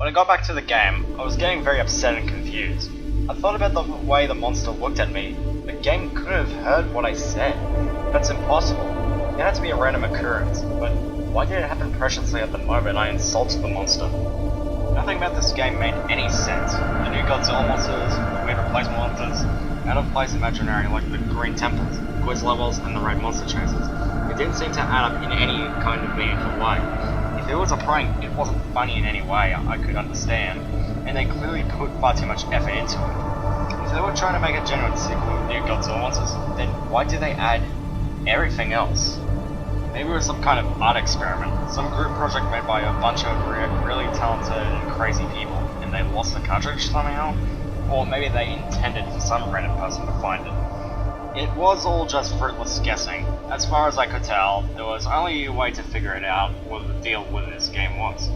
When I got back to the game, I was getting very upset and confused. I thought about the way the monster looked at me. The game could have heard what I said. That's impossible. It had to be a random occurrence, but why did it happen preciously at the moment I insulted the monster? Nothing about this game made any sense. The new Godzilla monsters, the weird replacement monsters, out of place imaginary like the green temples, quiz levels, and the red monster chases. It didn't seem to add up in any kind of meaningful way. If it was a prank, it wasn't funny in any way I could understand, and they clearly put far too much effort into it. If they were trying to make a genuine sequel of new Godzilla monsters, then why did they add everything else? Maybe it was some kind of art experiment, some group project made by a bunch of really talented and crazy people, and they lost the cartridge somehow? Or maybe they intended for some random person to find it. It was all just fruitless guessing. As far as I could tell, there was only a way to figure it out what the deal with this game was.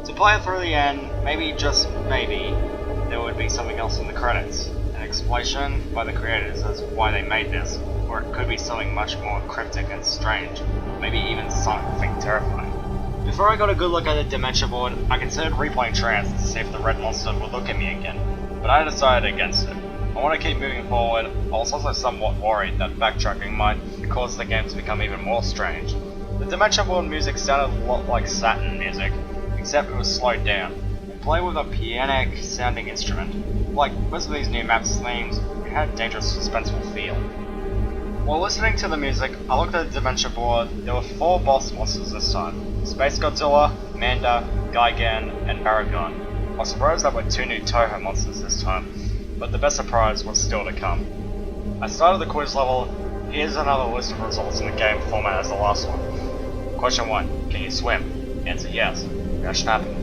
To play it through the end, maybe, just maybe, there would be something else in the credits. An explanation by the creators as why they made this, or it could be something much more cryptic and strange, maybe even something terrifying. Before I got a good look at the Dementia board, I considered replaying Trance to see if the red monster would look at me again, but I decided against it. I want to keep moving forward. I was also somewhat worried that backtracking might cause the game to become even more strange. The Dementia board music sounded a lot like Saturn music, except it was slowed down, and played with a pianic sounding instrument. Like most of these new maps themes, it had a dangerous suspenseful feel. While listening to the music, I looked at the Dementia board. There were 4 boss monsters this time: Space Godzilla, Manda, Gigan, and Baragon. I was surprised there were 2 new Toho monsters this time, but the best surprise was still to come. I started the quiz level. Here's another list of results in the game format as the last one. Question 1. Can you swim? Answer yes. Reaction happy.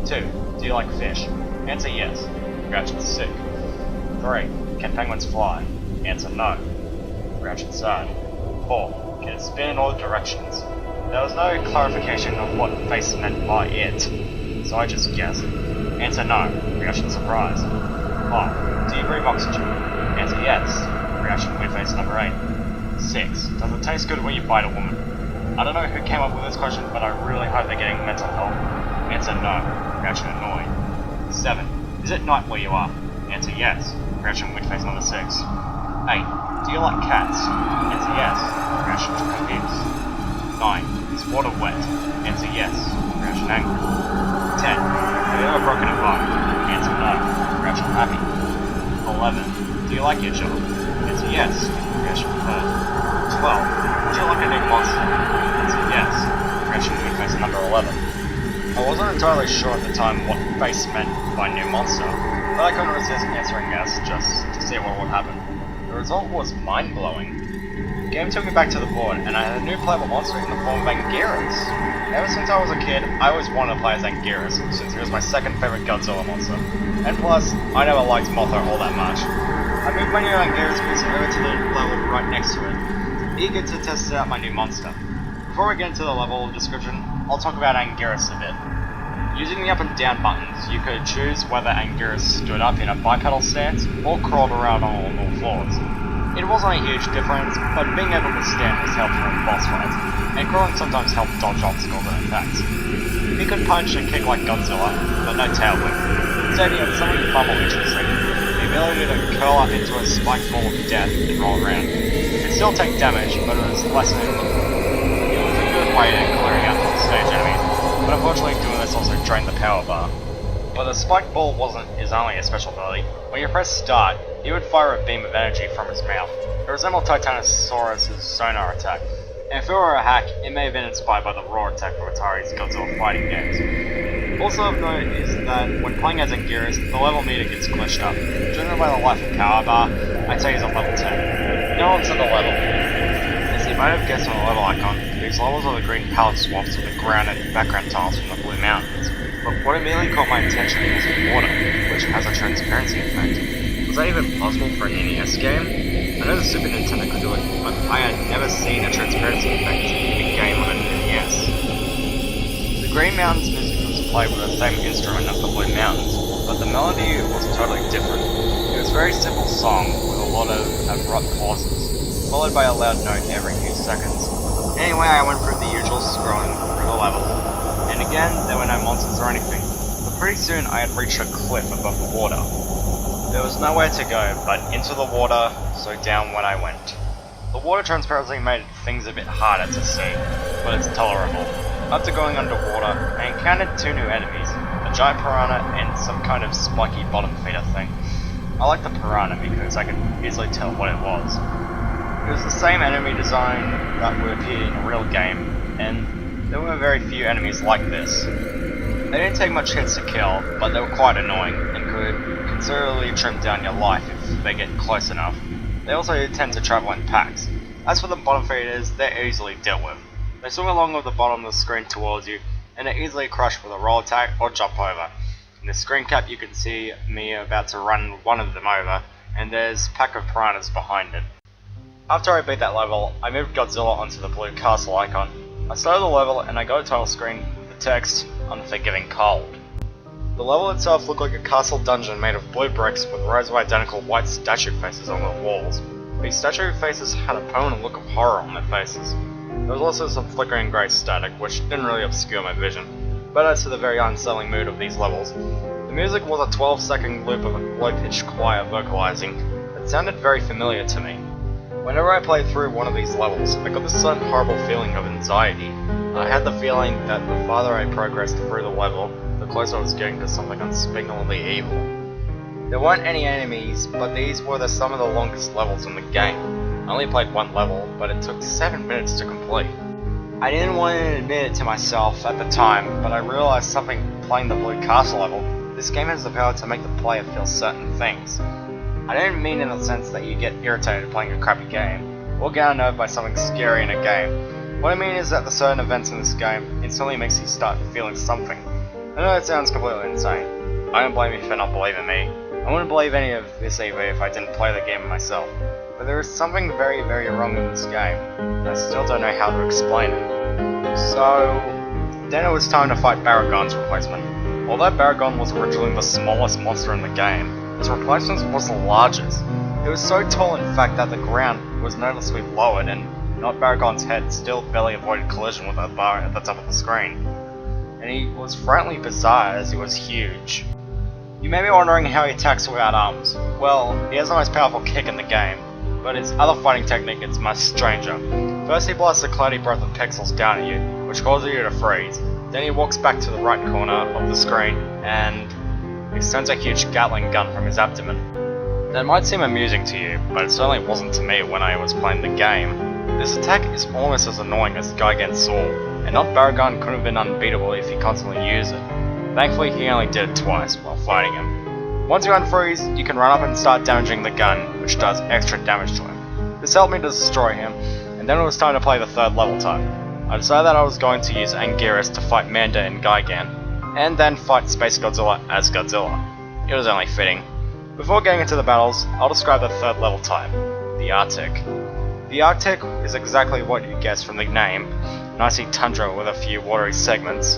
2. Do you like fish? Answer yes. Reaction sick. 3. Can penguins fly? Answer no. Reaction sad. 4. Can it spin in all directions? There was no clarification of what face meant by it, so I just guessed. Answer no. Reaction surprise. 5. Do you breathe oxygen? Answer yes. Reaction weird face number 8. 6. Does it taste good when you bite a woman? I don't know who came up with this question, but I really hope they're getting mental help. Answer no. Reaction annoyed. 7. Is it night where you are? Answer yes. Reaction weird face number 6. 8. Do you like cats? Answer yes. Reaction confused. 9. Is water wet? Answer yes. Reaction angry. 10. Have you ever broken a bone? Answer no. Reaction happy. 11. Do you like your job? Answer yes. Reaction hurt. 12. Would you like a new monster? Answer yes. Reaction weird face number 11. I wasn't entirely sure at the time what face meant by new monster, but I couldn't resist answering yes just to see what would happen. The result was mind-blowing. The game took me back to the board, and I had a new playable monster in the form of Anguirus. Ever since I was a kid, I always wanted to play as Anguirus, since he was my second favorite Godzilla monster. And plus, I never liked Mothra all that much. I moved my new Anguirus piece over to the level right next to it, eager to test out my new monster. Before I get into the level description, I'll talk about Anguirus a bit. Using the up and down buttons, you could choose whether Anguirus stood up in a bipedal stance or crawled around on all fours. It wasn't a huge difference, but being able to stand was helpful in boss fights, and crawling sometimes helped dodge obstacles and attacks. He could punch and kick like Godzilla, but no tail whip. Instead, he had something far more interesting: the ability to curl up into a spiked ball of death and roll around. It could still take damage, but it was less than it was a good way of clearing out the stage enemies, but unfortunately doing this also drained the power bar. But the spiked ball wasn't his only special ability. When you press start, he would fire a beam of energy from his mouth. It resembled Titanosaurus' sonar attack, and if it were a hack, it may have been inspired by the roar attack from Atari's Godzilla fighting games. Also of note is that when playing as Anguirus, the level meter gets glitched up. Judging by the life and power bar, I'd say he's on level 10. Now onto the level. As you might have guessed on the level icon, these levels are the green palette swaps with the ground and background tiles from the blue mountains. But what immediately caught my attention was the water, which has a transparency effect. Was that even possible for an NES game? I know the Super Nintendo could do it, but I had never seen a transparency effect in a game on an NES. The Green Mountains music was played with the same instrument as the Blue Mountains, but the melody was totally different. It was a very simple song with a lot of abrupt pauses, followed by a loud note every few seconds. Anyway, I went through the usual scrolling through the level, and again, there were no monsters or anything. The Pretty soon I had reached a cliff above the water. There was nowhere to go but into the water, so down when I went. The water transparency made things a bit harder to see, but it's tolerable. After going underwater, I encountered two new enemies, a giant piranha and some kind of spiky bottom feeder thing. I liked the piranha because I could easily tell what it was. It was the same enemy design that would appear in a real game, and there were very few enemies like this. They didn't take much hits to kill, but they were quite annoying, and could considerably trim down your life if they get close enough. They also tend to travel in packs. As for the bottom feeders, they're easily dealt with. They swing along with the bottom of the screen towards you, and are easily crushed with a roll attack or jump over. In the screen cap you can see me about to run one of them over, and there's a pack of piranhas behind it. After I beat that level, I moved Godzilla onto the blue castle icon. I started the level and I got a title screen with the text, Unforgiving Cold. The level itself looked like a castle dungeon made of blue bricks with rows of identical white statue faces on the walls. These statue faces had a permanent look of horror on their faces. There was also some flickering grey static, which didn't really obscure my vision, but adds to the very unsettling mood of these levels. The music was a 12-second loop of a low-pitched choir vocalizing that sounded very familiar to me. Whenever I played through one of these levels, I got this sudden horrible feeling of anxiety. I had the feeling that the farther I progressed through the level, the closer I was getting to something unspeakably evil. There weren't any enemies, but these were some of the longest levels in the game. I only played one level, but it took 7 minutes to complete. I didn't want to admit it to myself at the time, but I realized something playing the Blue Castle level, this game has the power to make the player feel certain things. I didn't mean in the sense that you get irritated playing a crappy game, or get unnerved by something scary in a game. What I mean is that the certain events in this game instantly makes you start feeling something. I know it sounds completely insane. I don't blame you for not believing me. I wouldn't believe any of this either if I didn't play the game myself. But there is something very, very wrong in this game, and I still don't know how to explain it. So, then it was time to fight Baragon's replacement. Although Baragon was originally the smallest monster in the game, his replacement was the largest. It was so tall in fact that the ground was noticeably lowered and not Baragon's head still barely avoided collision with a bar at the top of the screen. And he was frighteningly bizarre as he was huge. You may be wondering how he attacks without arms. Well, he has the most powerful kick in the game, but his other fighting technique is much stranger. First he blasts a cloudy breath of pixels down at you, which causes you to freeze. Then he walks back to the right corner of the screen and extends a huge Gatling gun from his abdomen. That might seem amusing to you, but it certainly wasn't to me when I was playing the game. This attack is almost as annoying as Gigan's sword, and not Baragon could have been unbeatable if he constantly used it. Thankfully he only did it twice while fighting him. Once you unfreeze, you can run up and start damaging the gun, which does extra damage to him. This helped me to destroy him, and then it was time to play the third level type. I decided that I was going to use Anguirus to fight Manda and Gigan, and then fight Space Godzilla as Godzilla. It was only fitting. Before getting into the battles, I'll describe the third level type, the Arctic. The Arctic is exactly what you guessed from the name, an icy tundra with a few watery segments.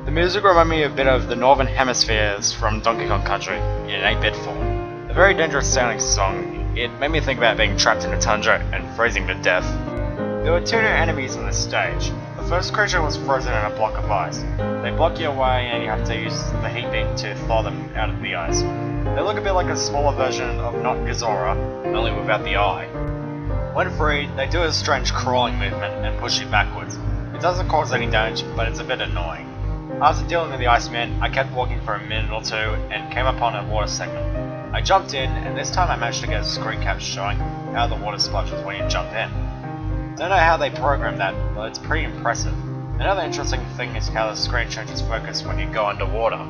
The music reminded me a bit of the Northern Hemispheres from Donkey Kong Country, in an 8-bit form. A very dangerous sounding song, it made me think about being trapped in a tundra and freezing to death. There were two new enemies in this stage. The first creature was frozen in a block of ice. They block your way and you have to use the heat beam to thaw them out of the ice. They look a bit like a smaller version of Not Gazora, only without the eye. When freed, they do a strange crawling movement and push you backwards. It doesn't cause any damage, but it's a bit annoying. After dealing with the Iceman, I kept walking for a minute or two and came upon a water segment. I jumped in, and this time I managed to get a screen cap showing how the water splashes when you jump in. Don't know how they programmed that, but it's pretty impressive. Another interesting thing is how the screen changes focus when you go underwater.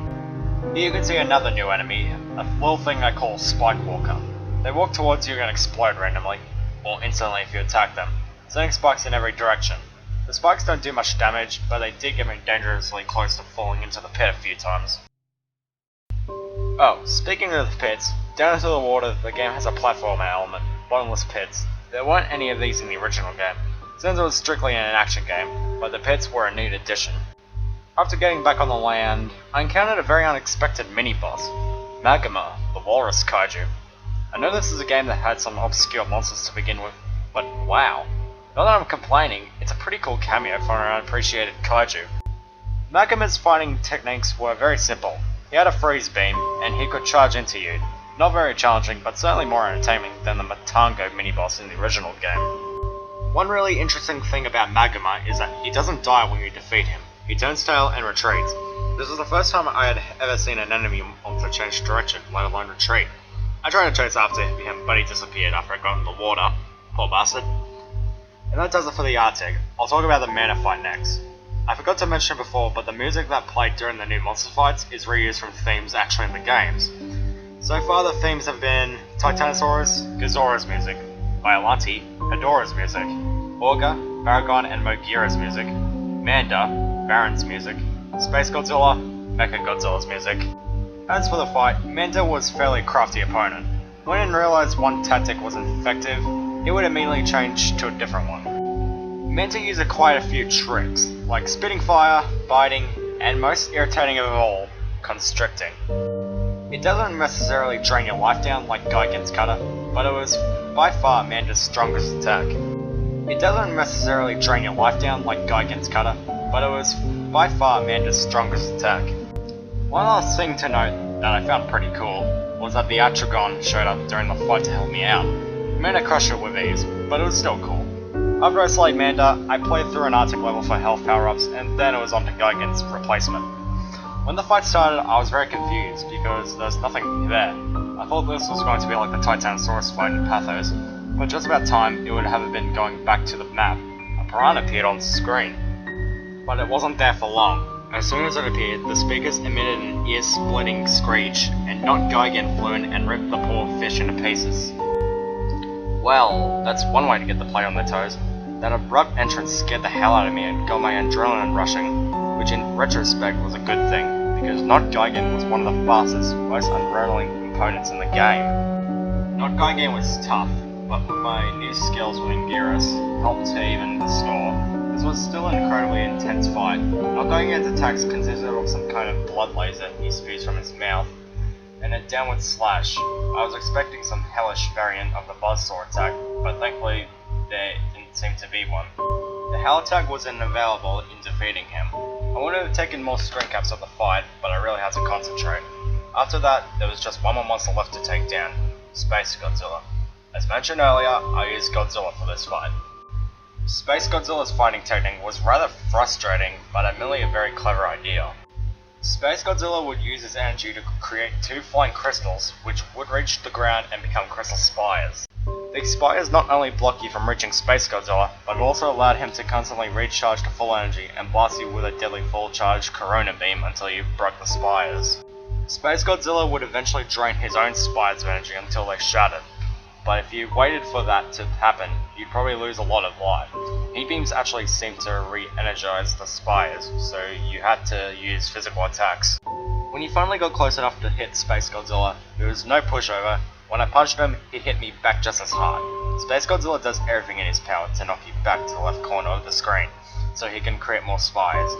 Here you can see another new enemy, a little thing I call Spike Walker. They walk towards you and explode randomly, or instantly if you attack them, sending spikes in every direction. The spikes don't do much damage, but they did get me dangerously close to falling into the pit a few times. Oh, speaking of the pits, down into the water the game has a platform element, bottomless pits. There weren't any of these in the original game, since it was strictly an action game, but the pits were a neat addition. After getting back on the land, I encountered a very unexpected mini-boss, Magma, the Walrus Kaiju. I know this is a game that had some obscure monsters to begin with, but wow. Not that I'm complaining, it's a pretty cool cameo for an unappreciated kaiju. Magma's fighting techniques were very simple. He had a freeze beam, and he could charge into you. Not very challenging, but certainly more entertaining than the Matango mini-boss in the original game. One really interesting thing about Magma is that he doesn't die when you defeat him. He turns tail and retreats. This was the first time I had ever seen an enemy monster change direction, let alone retreat. I tried to chase after him, but he disappeared after I got in the water. Poor bastard. And that does it for the Arctic. I'll talk about the mana fight next. I forgot to mention before, but the music that played during the new monster fights is reused from themes actually in the games. So far the themes have been Titanosaurus, Godzilla's music, Violante, Hedora's music, Orga, Paragon and Mogira's music, Manda, Baron's music, Space Godzilla, Mecha Godzilla's music. As for the fight, Manda was a fairly crafty opponent. When he realized one tactic wasn't effective, he would immediately change to a different one. Manta used quite a few tricks, like spitting fire, biting, and most irritating of all, constricting. It doesn't necessarily drain your life down like Gigan's Cutter, but it was by far Manda's strongest attack. It doesn't necessarily drain your life down like Gigan's Cutter, but it was by far Manda's strongest attack. One last thing to note that I found pretty cool was that the Atragon showed up during the fight to help me out. Manda crushed it with ease, but it was still cool. After I slayed Manda, I played through an Arctic level for health power-ups, and then it was on to Gigan's replacement. When the fight started, I was very confused because there's nothing there. I thought this was going to be like the Titanosaurus fight in Pathos, but just about time it would have been going back to the map. A piranha appeared on screen, but it wasn't there for long. As soon as it appeared, the speakers emitted an ear-splitting screech, and not Gigan flew in and ripped the poor fish into pieces. Well, that's one way to get the player on their toes. That abrupt entrance scared the hell out of me and got my adrenaline rushing, which in retrospect was a good thing, because Not Gigan was one of the fastest, most unraveling opponents in the game. Not Gigan was tough, but with my new skills with Anguirus, helped to even the score, this was still an incredibly intense fight. Not Gigan's attacks consisted of some kind of blood laser he spews from his mouth, and a downward slash. I was expecting some hellish variant of the Buzzsaw attack, but thankfully there didn't seem to be one. The Hell attack wasn't available in defeating him. I would have taken more screen caps of the fight, but I really had to concentrate. After that, there was just one more monster left to take down, Space Godzilla. As mentioned earlier, I used Godzilla for this fight. Space Godzilla's fighting technique was rather frustrating, but admittedly a very clever idea. Space Godzilla would use his energy to create two flying crystals, which would reach the ground and become crystal spires. These spires not only block you from reaching Space Godzilla, but it also allowed him to constantly recharge to full energy and blast you with a deadly full charge Corona beam until you broke the spires. Space Godzilla would eventually drain his own spires of energy until they shattered, but if you waited for that to happen, you'd probably lose a lot of life. Heat beams actually seemed to re-energize the spires, so you had to use physical attacks. When you finally got close enough to hit Space Godzilla, there was no pushover. When I punched him, he hit me back just as hard. Space Godzilla does everything in his power to knock you back to the left corner of the screen, so he can create more spires.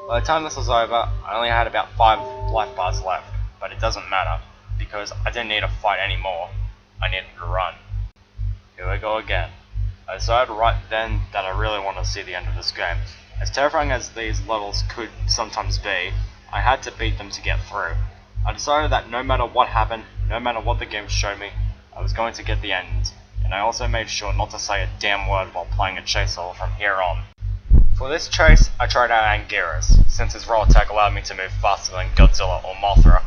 By the time this was over, I only had about 5 life bars left, but it doesn't matter, because I didn't need to fight anymore. I needed to run. Here we go again. I decided right then that I really wanted to see the end of this game. As terrifying as these levels could sometimes be, I had to beat them to get through. I decided that no matter what happened, no matter what the game showed me, I was going to get the end, and I also made sure not to say a damn word while playing a chase level from here on. For this chase, I tried out Anguirus, since his roll attack allowed me to move faster than Godzilla or Mothra.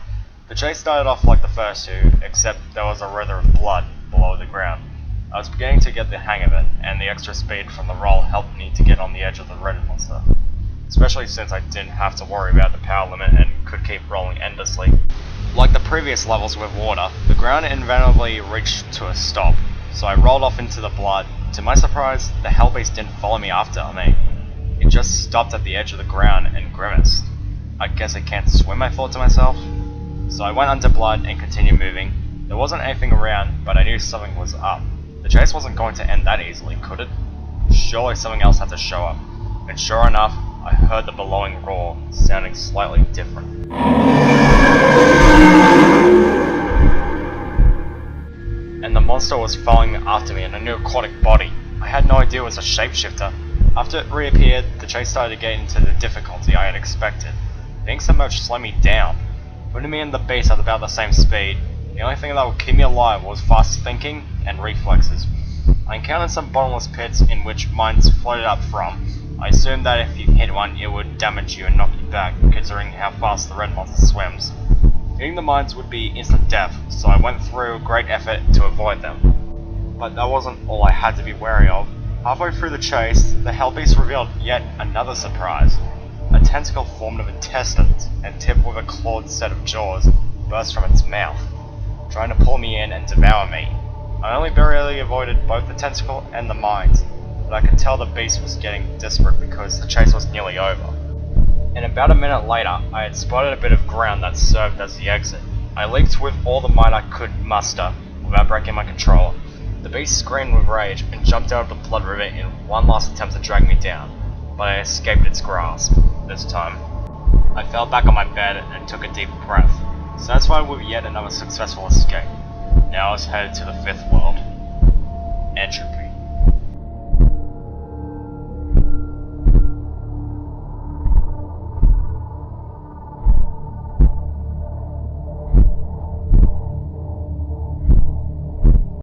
The chase started off like the first two, except there was a river of blood below the ground. I was beginning to get the hang of it, and the extra speed from the roll helped me to get on the edge of the red monster. Especially since I didn't have to worry about the power limit and could keep rolling endlessly. Like the previous levels with water, the ground inevitably reached to a stop, so I rolled off into the blood. To my surprise, the Hellbeast didn't follow me after me. It just stopped at the edge of the ground and grimaced. I guess it can't swim, I thought to myself. So I went under blood and continued moving. There wasn't anything around, but I knew something was up. The chase wasn't going to end that easily, could it? Surely something else had to show up. And sure enough, I heard the bellowing roar, sounding slightly different. And the monster was following after me in a new aquatic body. I had no idea it was a shapeshifter. After it reappeared, the chase started to get into the difficulty I had expected. Being submerged slowed me down. Putting me and the beast at about the same speed, the only thing that would keep me alive was fast thinking and reflexes. I encountered some bottomless pits in which mines floated up from. I assumed that if you hit one, it would damage you and knock you back, considering how fast the red monster swims. Hitting the mines would be instant death, so I went through great effort to avoid them. But that wasn't all I had to be wary of. Halfway through the chase, the Hellbeast revealed yet another surprise. A tentacle formed of intestines and tipped with a clawed set of jaws burst from its mouth, trying to pull me in and devour me. I only barely avoided both the tentacle and the mines, but I could tell the beast was getting desperate because the chase was nearly over. And about a minute later, I had spotted a bit of ground that served as the exit. I leaped with all the might I could muster without breaking my controller. The beast screamed with rage and jumped out of the blood river in one last attempt to drag me down, but I escaped its grasp. This time, I fell back on my bed and took a deep breath, satisfied with yet another successful escape. Now I was headed to the fifth world, Entropy.